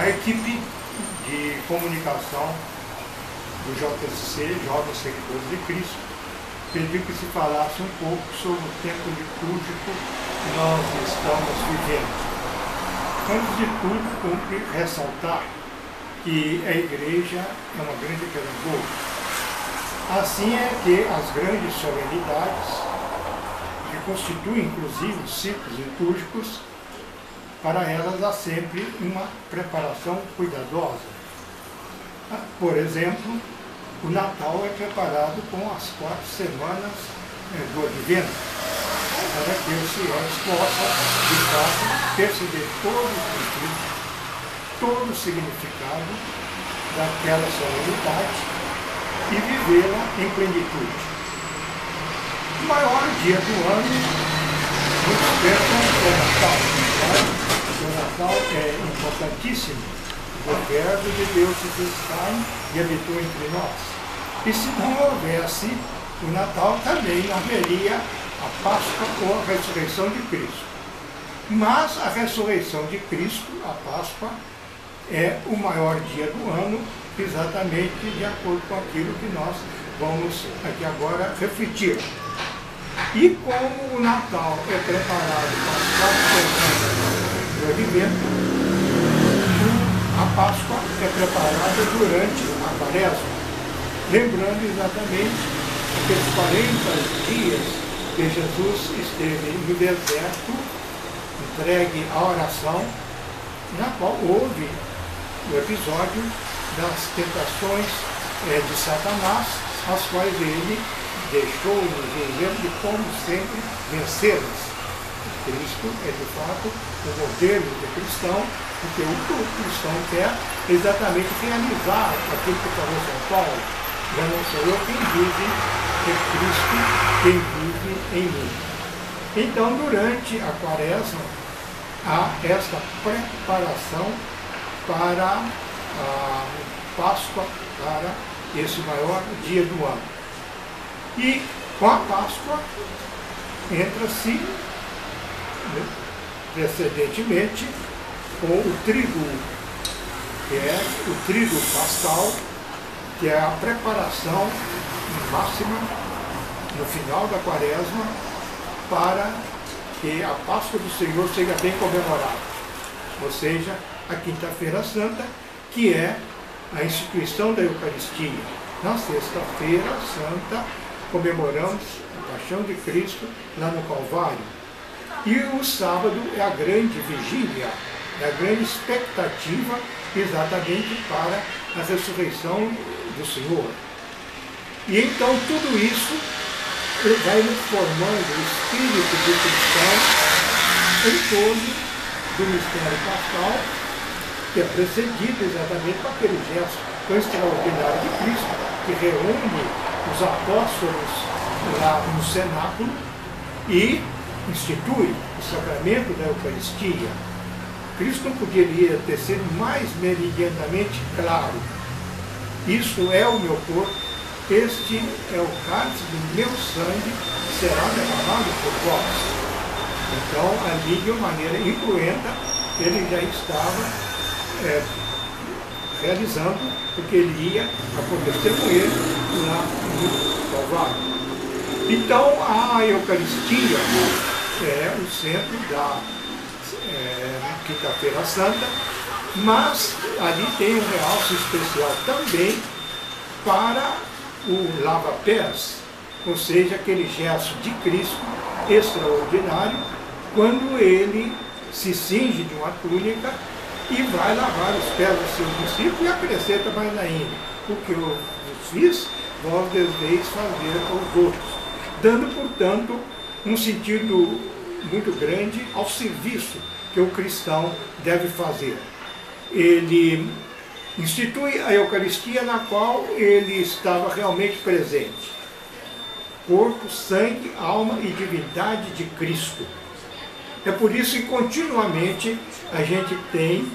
A equipe de comunicação do JSC, Jovens Seguidores de Cristo, pediu que se falasse um pouco sobre o tempo litúrgico que nós estamos vivendo. Antes de tudo, cumpre ressaltar que a igreja é uma grande pedagoga. Assim é que as grandes solenidades, que constituem inclusive os ciclos litúrgicos, para elas há sempre uma preparação cuidadosa. Por exemplo, o Natal é preparado com as 4 semanas do Advento, para que os fiéis possam, de fato, perceber todo o sentido, todo o significado daquela solenidade e vivê-la em plenitude. O maior dia do ano, muitos pensam, é o Natal. O Natal é importantíssimo. O Verbo de Deus se fez carne e habitou entre nós. E se não houvesse o Natal, também não haveria a Páscoa ou a ressurreição de Cristo. Mas a ressurreição de Cristo, a Páscoa, é o maior dia do ano, exatamente de acordo com aquilo que nós vamos aqui agora refletir. E como o Natal é preparado com as 4 semanas do Advento, a Páscoa é preparada durante a Quaresma, lembrando exatamente aqueles 40 dias que Jesus esteve no deserto, entregue à oração, na qual houve o episódio das tentações de Satanás, as quais ele deixou-nos o exemplo de como sempre vencê-las. Cristo é de fato o modelo do cristão, porque o que o cristão quer é exatamente realizar aquilo que falou São Paulo. Já não sou eu quem vive, é Cristo quem vive em mim. Então, durante a Quaresma, há esta preparação para a Páscoa, para esse maior dia do ano. E com a Páscoa entra-se precedentemente com o trigo, que é o trigo pascal, que é a preparação máxima no final da Quaresma para que a Páscoa do Senhor seja bem comemorada. Ou seja, a Quinta-feira Santa, que é a instituição da Eucaristia. Na Sexta-feira Santa, comemoramos a Paixão de Cristo lá no Calvário. E o sábado é a grande vigília, é a grande expectativa exatamente para a ressurreição do Senhor. E então tudo isso vai nos formando o espírito do cristão em torno do mistério pascal, que é precedido exatamente por aquele gesto tão extraordinário de Cristo, que reúne os apóstolos lá no cenáculo e institui o sacramento da Eucaristia. Cristo não poderia ter sido mais meridianamente claro. Isto é o meu corpo, este é o cálice do meu sangue, que será derramado por vós. Então, ali, de uma maneira incruenta, ele já estava realizando o que ele ia acontecer com ele lá no Calvário. Então, a Eucaristia é o centro da Quinta-feira Santa, mas ali tem um realce especial também para o lava-pés, ou seja, aquele gesto de Cristo extraordinário, quando ele se cinge de uma túnica e vai lavar os pés dos seus discípulos e acrescenta mais ainda: o que eu vos fiz, vós deveis fazer aos outros, dando, portanto, um sentido muito grande ao serviço que o cristão deve fazer. Ele institui a Eucaristia, na qual ele estava realmente presente. Corpo, sangue, alma e divindade de Cristo. É por isso que continuamente a gente tem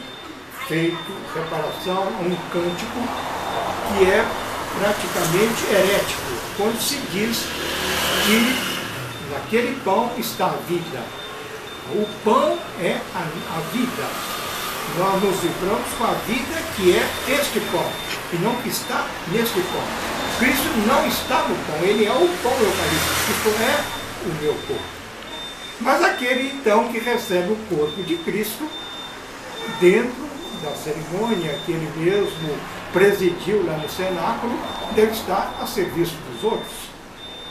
feito reparação a um cântico que é praticamente herético, quando se diz que naquele pão está a vida. O pão é a vida. nós nos livramos com a vida que é este pão, e não que está neste pão. Cristo não está no pão, ele é o pão eucarístico, isto é o meu corpo. Mas aquele então que recebe o corpo de Cristo dentro da cerimônia que ele mesmo presidiu lá no cenáculo, deve estar a serviço dos outros,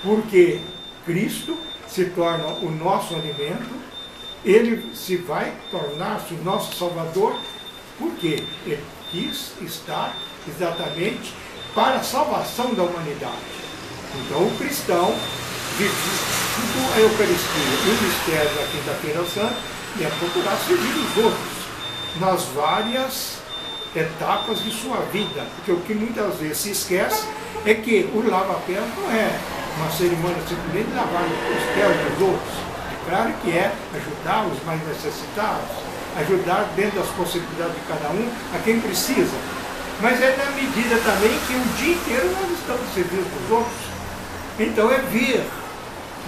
porque Cristo se torna o nosso alimento, ele se vai tornar-se o nosso Salvador, porque ele quis estar exatamente para a salvação da humanidade. Então o cristão vive a Eucaristia e o mistério da Quinta-feira Santa e a procurar servir os outros nas várias etapas de sua vida, porque o que muitas vezes se esquece é que o lava-pés não é uma cerimônia simplesmente de lavar os pés dos outros. É claro que é ajudar os mais necessitados, ajudar dentro das possibilidades de cada um a quem precisa, mas é na medida também que o dia inteiro nós estamos servindo os outros. Então é ver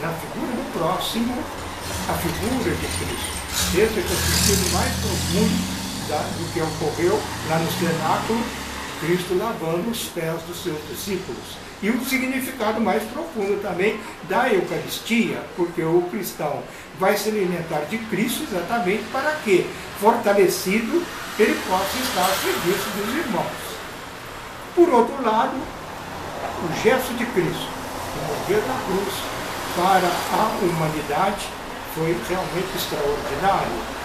na figura do próximo a figura de Cristo. Esse é o sentido mais profundo do que ocorreu lá no cenáculo, Cristo lavando os pés dos seus discípulos. E o significado mais profundo também da Eucaristia, porque o cristão vai se alimentar de Cristo exatamente para que, fortalecido, ele possa estar a serviço dos irmãos. Por outro lado, o gesto de Cristo, o morrer na cruz para a humanidade, foi realmente extraordinário.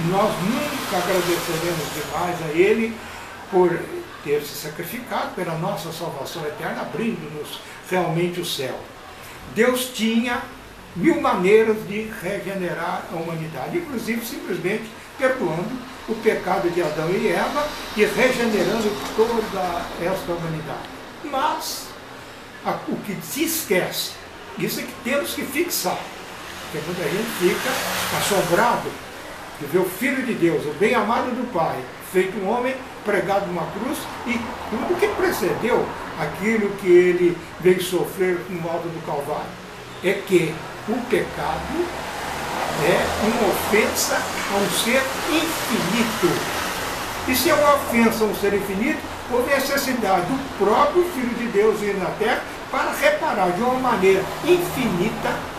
Nós nunca agradeceremos demais a Ele por ter se sacrificado pela nossa salvação eterna, abrindo-nos realmente o céu. Deus tinha 1000 maneiras de regenerar a humanidade, inclusive simplesmente perdoando o pecado de Adão e Eva e regenerando toda esta humanidade. Mas o que se esquece, isso é que temos que fixar, porque muita gente fica assombrado de ver o Filho de Deus, o bem-amado do Pai, feito um homem, pregado numa cruz, e tudo que precedeu aquilo que ele veio sofrer no alto do Calvário. É que o pecado é uma ofensa a um ser infinito. E se é uma ofensa a um ser infinito, houve necessidade do próprio Filho de Deus vir na terra para reparar de uma maneira infinita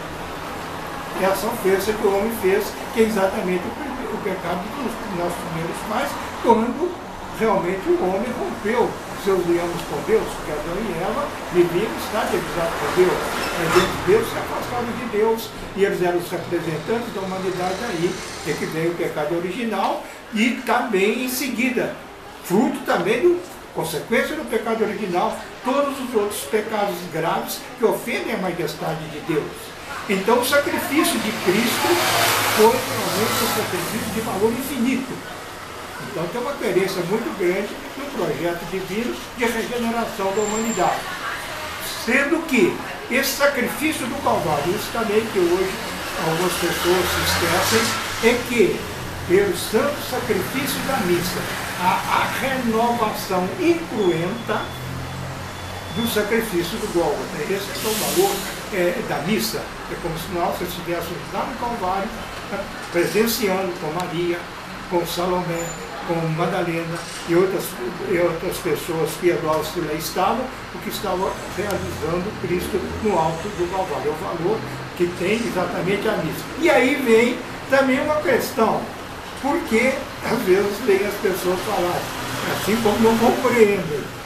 essa ofensa que o homem fez, que é exatamente o pecado dos nossos primeiros pais, quando realmente o homem rompeu seus liames com Deus, porque Adão e Eva viviam em estado de amizade com Deus, mas eles mesmos se afastaram de Deus, e eles eram os representantes da humanidade. Aí é que veio o pecado original, e também em seguida, fruto também consequência do pecado original, todos os outros pecados graves que ofendem a majestade de Deus. Então o sacrifício de Cristo foi realmente um sacrifício de valor infinito. Então tem uma coerência muito grande no projeto divino de regeneração da humanidade. Sendo que esse sacrifício do Calvário, isso também que hoje algumas pessoas se esquecem, é que pelo santo sacrifício da missa, a renovação incruenta do sacrifício do Gólgota. Esse é o valor da missa. É como se nós estivéssemos lá no Calvário, presenciando com Maria, com Salomé, com Madalena e outras pessoas piedosas que lá estavam, o que estava realizando Cristo no alto do Calvário. É o valor que tem exatamente a missa. E aí vem também uma questão, porque às vezes vem as pessoas falarem, assim como não compreendem,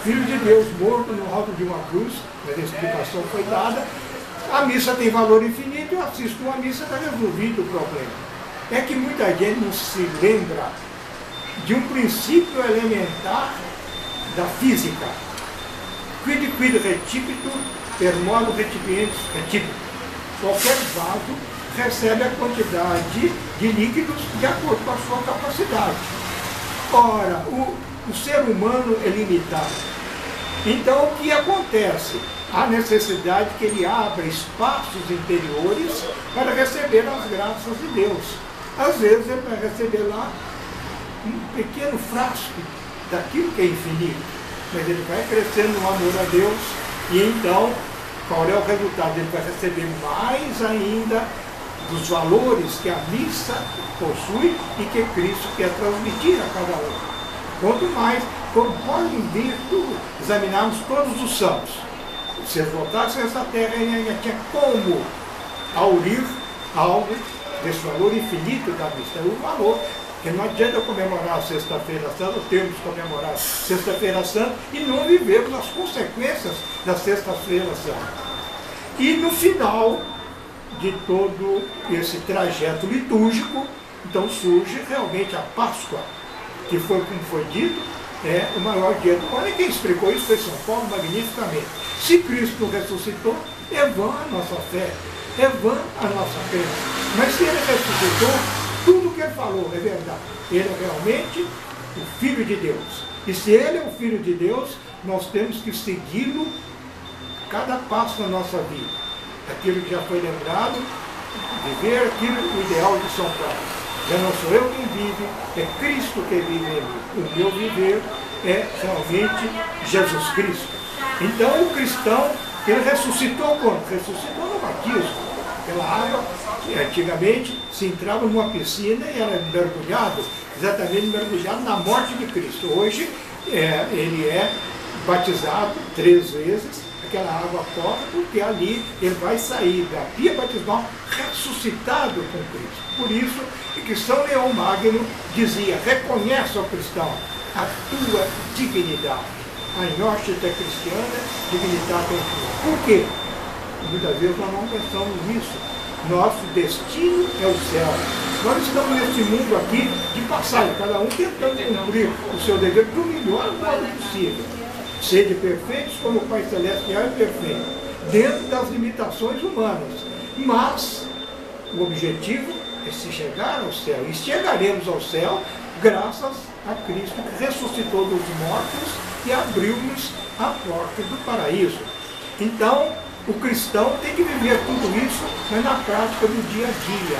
Filho de Deus morto no alto de uma cruz, mas a explicação foi dada, a missa tem valor infinito, eu assisto uma missa, está resolvido o problema. É que muita gente não se lembra de um princípio elementar da física. Quid recipito, per modo recipientes recipito. Qualquer vaso recebe a quantidade de líquidos de acordo com a sua capacidade. Ora, o ser humano é limitado. Então, o que acontece? Há necessidade que ele abra espaços interiores para receber as graças de Deus. Às vezes ele vai receber lá um pequeno frasco daquilo que é infinito, mas ele vai crescendo no amor a Deus, e então, qual é o resultado? Ele vai receber mais ainda dos valores que a missa possui e que Cristo quer transmitir a cada um. Quanto mais, como podem ver, examinarmos todos os santos. Se eles voltassem a essa terra, ainda tinha como aurir algo desse valor infinito da missa. É o valor, porque não adianta comemorar a Sexta-feira Santa, termos comemorar a Sexta-feira Santa e não vivermos as consequências da Sexta-feira Santa. E no final de todo esse trajeto litúrgico, então surge realmente a Páscoa, que foi, como foi dito, o maior dia do ano. E quem explicou isso foi São Paulo magnificamente. Se Cristo ressuscitou, é vã a nossa fé, é vã a nossa crença. Mas se ele ressuscitou, tudo o que ele falou é verdade. Ele é realmente o Filho de Deus. E se ele é o Filho de Deus, nós temos que segui-lo cada passo da nossa vida. Aquilo que já foi lembrado, viver aquilo, o ideal de São Paulo. Já não sou eu quem vive, é Cristo que vive em mim. O meu viver é realmente Jesus Cristo. Então o cristão, ele ressuscitou quando? Ressuscitou no batismo. Aquela água que antigamente se entrava numa piscina e era mergulhado, exatamente mergulhado na morte de Cristo. Hoje ele é batizado 3 vezes, aquela água corre, porque ali ele vai sair da pia batismal ressuscitado com Cristo. Por isso que São Leão Magno dizia: reconhece ao cristão a tua dignidade. A nostra cristiana dignidade tua. Por quê? Muitas vezes nós não pensamos nisso. Nosso destino é o céu. Nós estamos nesse mundo aqui de passagem, cada um tentando cumprir o seu dever do melhor modo possível. Sede perfeitos como o Pai Celestial é perfeito, dentro das limitações humanas. Mas o objetivo é se chegar ao céu. E chegaremos ao céu graças a Cristo que ressuscitou dos mortos e abriu-nos a porta do paraíso. Então, o cristão tem que viver tudo isso, mas na prática do dia a dia.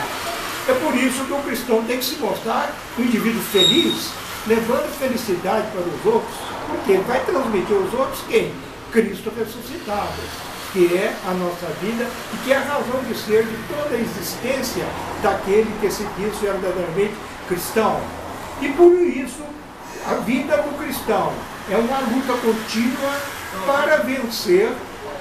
É por isso que o cristão tem que se mostrar um indivíduo feliz, levando felicidade para os outros, porque ele vai transmitir aos outros quem? Cristo ressuscitado, que é a nossa vida e que é a razão de ser de toda a existência daquele que se diz verdadeiramente cristão. E por isso, a vida do cristão é uma luta contínua para vencer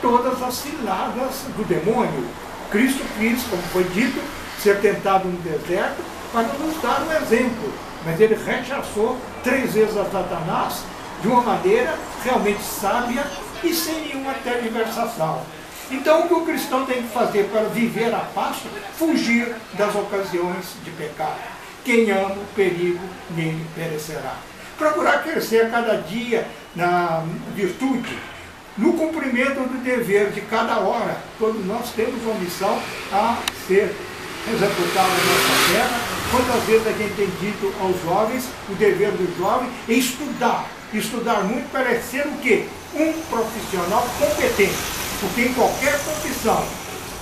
todas as ciladas do demônio. Cristo quis, como foi dito, ser tentado no deserto para nos dar um exemplo. Mas ele rechaçou 3 vezes a Satanás de uma maneira realmente sábia e sem nenhuma tergiversação. Então o que o cristão tem que fazer para viver a Páscoa? Fugir das ocasiões de pecado. Quem ama o perigo, nele perecerá. Procurar crescer cada dia na virtude, no cumprimento do dever de cada hora. Todos nós temos uma missão a ser executada na nossa terra. Quantas vezes a gente tem dito aos jovens, o dever do jovem é estudar. Estudar muito para ser o quê? Um profissional competente. Porque em qualquer profissão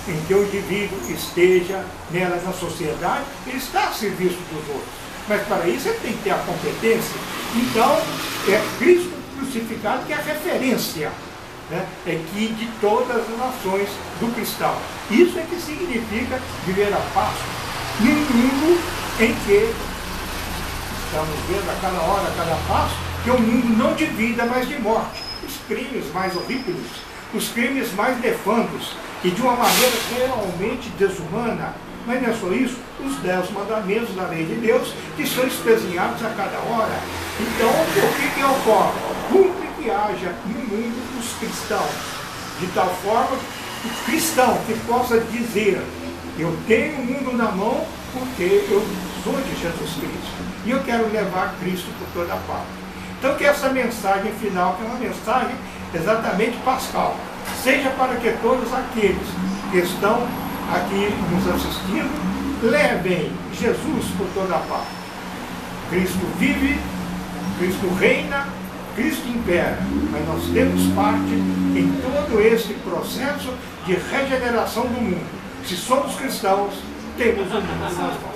em que o indivíduo esteja nela na sociedade, ele está a serviço dos outros. Mas para isso ele tem que ter a competência. Então, é Cristo crucificado que é a referência, né? É que de todas as nações do cristão. Isso é que significa viver a Páscoa num mundo em que estamos vendo a cada hora, a cada passo, que é um mundo não de vida, mas de morte. Os crimes mais horríveis, os crimes mais nefandos e de uma maneira realmente desumana. Mas não é só isso, os 10 mandamentos da lei de Deus que são espezinhados a cada hora. Então, o que ocorre? Cumpre que haja no mundo os cristãos, de tal forma que o cristão que possa dizer: eu tenho o mundo na mão porque eu sou de Jesus Cristo e eu quero levar Cristo por toda parte. Então que essa mensagem final, que é uma mensagem exatamente pascal, seja para que todos aqueles que estão aqui nos assistindo levem Jesus por toda parte. Cristo vive, Cristo reina, Cristo impera, mas nós temos parte em todo esse processo de regeneração do mundo. Se somos cristãos, temos o mundo nas mãos.